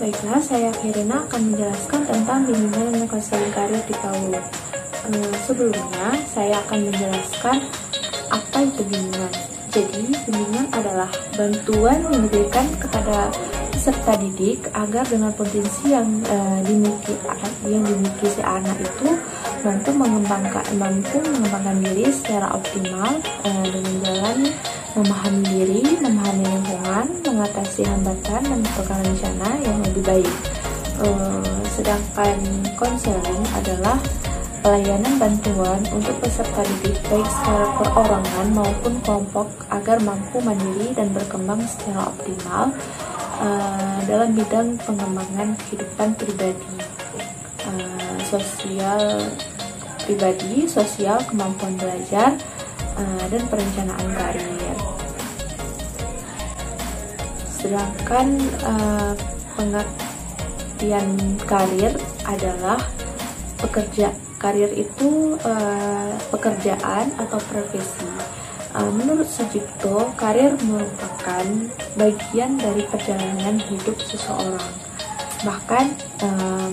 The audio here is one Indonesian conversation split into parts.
Baiklah, saya Kirina akan menjelaskan tentang bimbingan dan konseling karir di PAUD. Sebelumnya, saya akan menjelaskan apa itu bimbingan. Jadi, bimbingan adalah bantuan yang diberikan kepada peserta didik agar dengan potensi yang dimiliki si anak itu mampu mengembangkan diri secara optimal dengan jalan memahami diri, memahami lingkungan, mengatasi hambatan, dan menentukan rencana yang lebih baik. Sedangkan konseling adalah pelayanan bantuan untuk peserta didik baik secara perorangan maupun kelompok agar mampu mandiri dan berkembang secara optimal dalam bidang pengembangan kehidupan sosial, kemampuan belajar, dan perencanaan karir. Sedangkan pengertian karir adalah karir itu pekerjaan atau profesi. Menurut Sucipto, karir merupakan bagian dari perjalanan hidup seseorang. Bahkan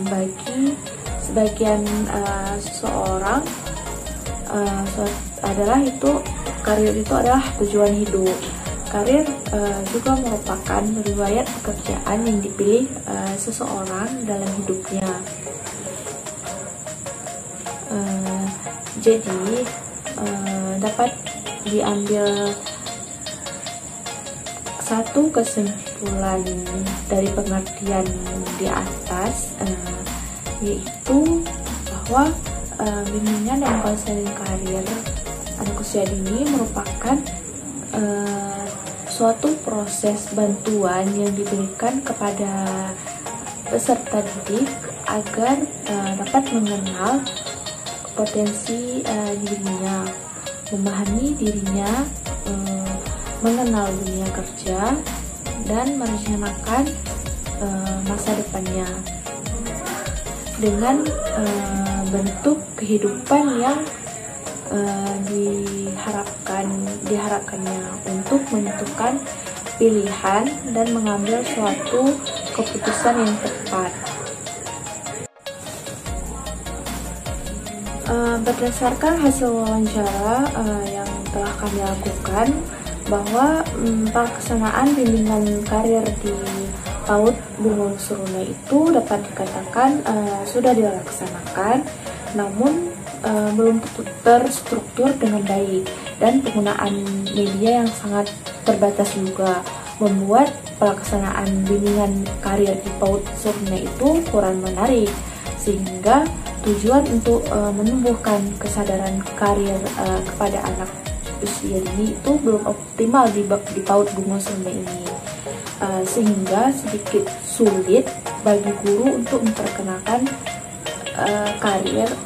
bagi sebagian seseorang karir itu adalah tujuan hidup. Karir juga merupakan riwayat pekerjaan yang dipilih seseorang dalam hidupnya. Jadi dapat diambil satu kesimpulan dari pengertian di atas, yaitu bahwa bimbingan dan konseling karir anak usia dini merupakan suatu proses bantuan yang diberikan kepada peserta didik agar dapat mengenal potensi dirinya, memahami dirinya, mengenal dunia kerja, dan merencanakan masa depannya dengan bentuk kehidupan yang diharapkannya untuk menentukan pilihan dan mengambil suatu keputusan yang tepat. Berdasarkan hasil wawancara yang telah kami lakukan, bahwa pelaksanaan bimbingan karir di PAUD Bungul Seruna itu dapat dikatakan sudah dilaksanakan, namun belum terstruktur dengan baik, dan penggunaan media yang sangat terbatas juga membuat pelaksanaan bimbingan karir di PAUD Seruna itu kurang menarik, sehingga tujuan untuk menumbuhkan kesadaran karir kepada anak usia dini itu belum optimal di PAUD Bungul Seruna ini, sehingga sedikit sulit bagi guru untuk memperkenalkan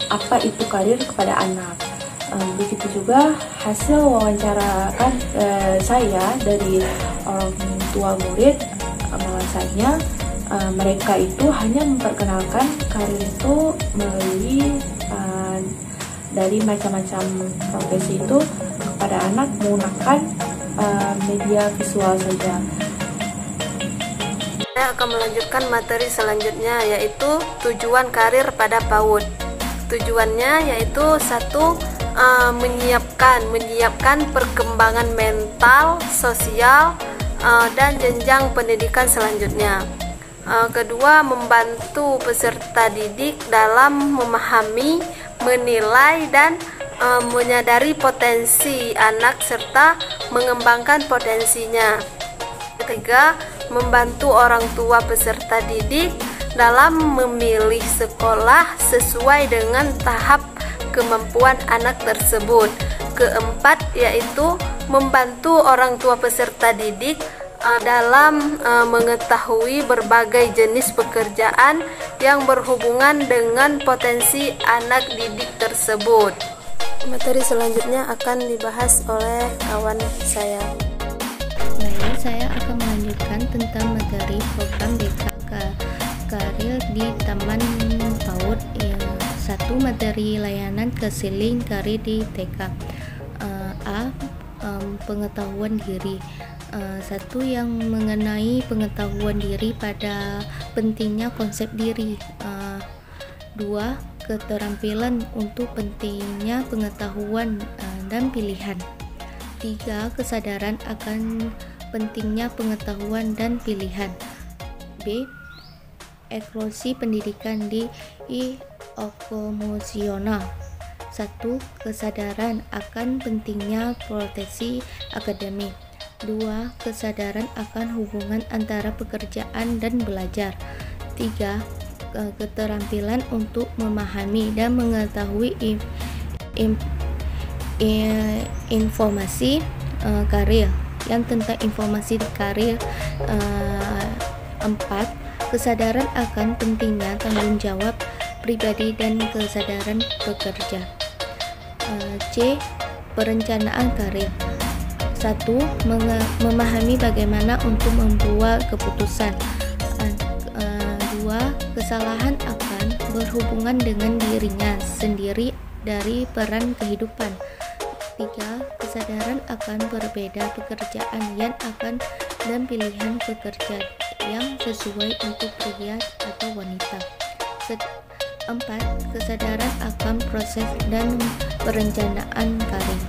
apa itu karir kepada anak. Begitu juga hasil wawancara saya dari orang tua murid, bahwasanya mereka itu hanya memperkenalkan karir itu melalui dari macam-macam profesi itu kepada anak menggunakan media visual saja. Saya akan melanjutkan materi selanjutnya, yaitu tujuan karir pada PAUD. Tujuannya yaitu satu, menyiapkan perkembangan mental, sosial, dan jenjang pendidikan selanjutnya. Kedua, membantu peserta didik dalam memahami, menilai, dan menyadari potensi anak serta mengembangkan potensinya. Ketiga, membantu orang tua peserta didik dalam memilih sekolah sesuai dengan tahap kemampuan anak tersebut. Keempat, yaitu membantu orang tua peserta didik dalam mengetahui berbagai jenis pekerjaan yang berhubungan dengan potensi anak didik tersebut. Materi selanjutnya akan dibahas oleh kawan saya. Baik, saya akan melanjutkan tentang materi program DK Karir di Taman PAUD. Satu, materi layanan konseling karir di TK. Pengetahuan diri. Satu yang mengenai pengetahuan diri pada pentingnya konsep diri. Dua, keterampilan untuk pentingnya pengetahuan dan pilihan. Tiga, kesadaran akan pentingnya pengetahuan dan pilihan. B, ekologi pendidikan di ekomosional. 1. Kesadaran akan pentingnya proteksi akademik. 2. Kesadaran akan hubungan antara pekerjaan dan belajar. 3. Keterampilan untuk memahami dan mengetahui informasi karir. Yang tentang informasi karir. 4. Kesadaran akan pentingnya tanggung jawab pribadi dan kesadaran bekerja. C. Perencanaan karir. 1. Memahami bagaimana untuk membuat keputusan. 2. Kesalahan akan berhubungan dengan dirinya sendiri dari peran kehidupan. 3. Kesadaran akan berbeda pekerjaan yang akan dan pilihan pekerja yang sesuai untuk pria atau wanita. 4. Kesadaran akan proses dan perencanaan karir.